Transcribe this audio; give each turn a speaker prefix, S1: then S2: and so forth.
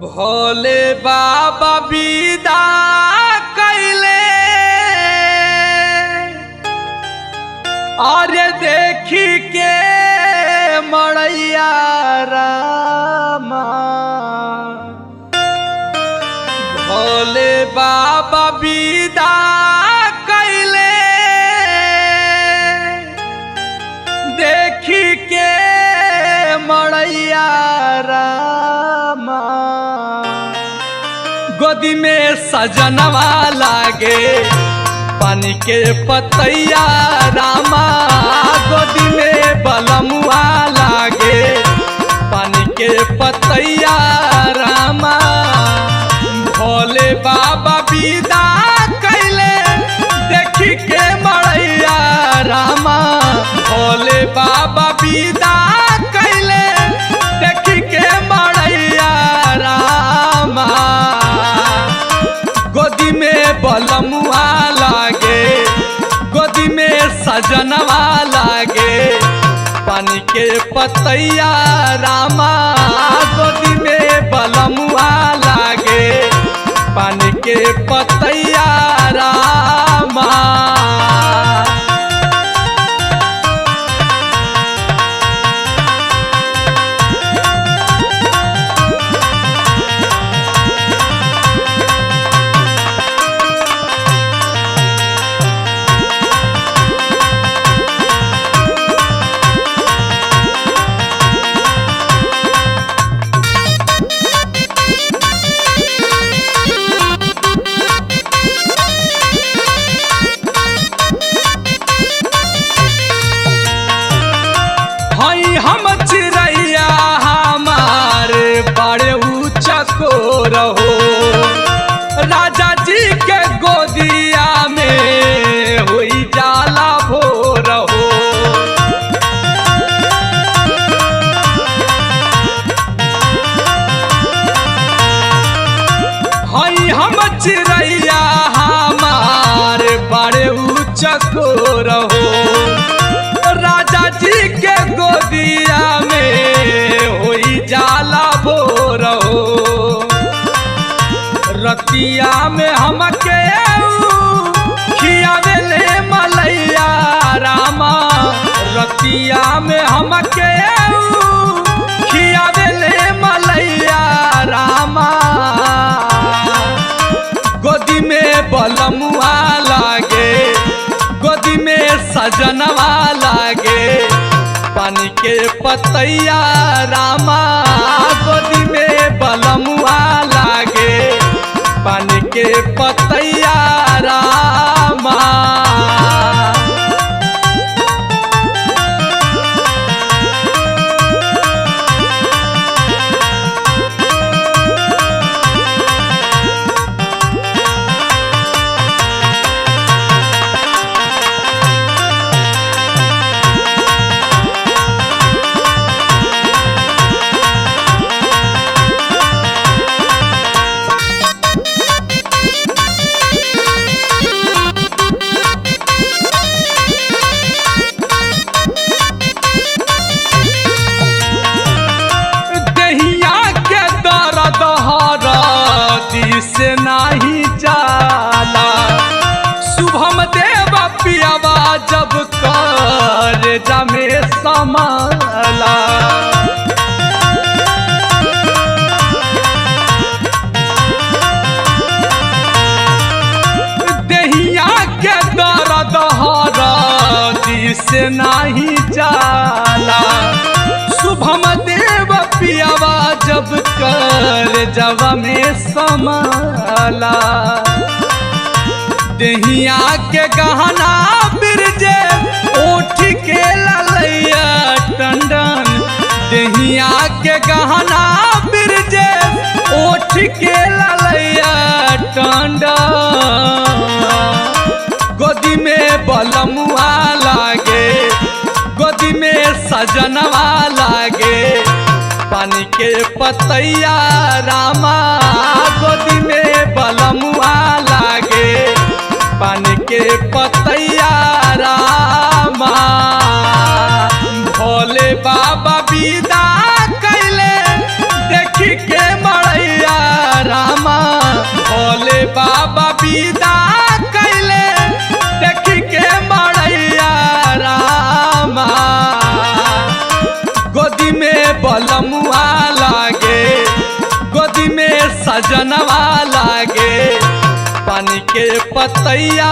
S1: भोले बाबा विदा कैले और देखी के मड़ैया रामा। भोले बाबा विदा कैले देखी के मड़ैया रामा। गोदी में सजनवा लागे पानी के पतैया रामा। गोदी में बलमुआ लागे पानी के पतैया रामा। भोले बाबा विदा कैले देखी के मड़ैया रामा। भोले बाबा विदा कैले देखी के मड़ैया रामा। गोदी में बलमुआ लागे गोदी में सजनवा लागे पानी के पतैया रामा। गोदी में बलमुआ लागे पानी के पतैया रामा। हम चिड़ैया हमारे बड़े ऊंचा को रहो। राजा जी के गोदिया में हुई जाला भोर हो। हम चिड़ैया हमारे बड़े ऊंचा को रहो। राजा जी के गोदिया में होई जाला भोर हो। रतिया में हमके खियावेले मलैया रामा। रतिया में हमके खियावेले मलैया रामा। गोदी में बलमुआ लागे गोदी में सजनवा लागे पानी के पतैया रामा। गोदी में बलमुआ लागे पानी के पतैया रामा। से नहीं जाला शुभम देव पियावा जब कर जमे समाला। देहिया के दर्द हरदी से नहीं जाला। शुभम देव पियावा जब कर जब में समाला। देहिया के गहना बिरजे ओठ के ललैया टंडन। देहिया के गहना बिरजे ओठ के ललैया टंडन। गोदी में बलमुआ लागे गोदी में सजनवा लागे पानी के पतैया रामा। गोदी में बलमुआ लागे पानी के पतैया रामा। भोले बाबा विदा कैले देखी के मड़ैया सजनवा लागे पानी के पतैया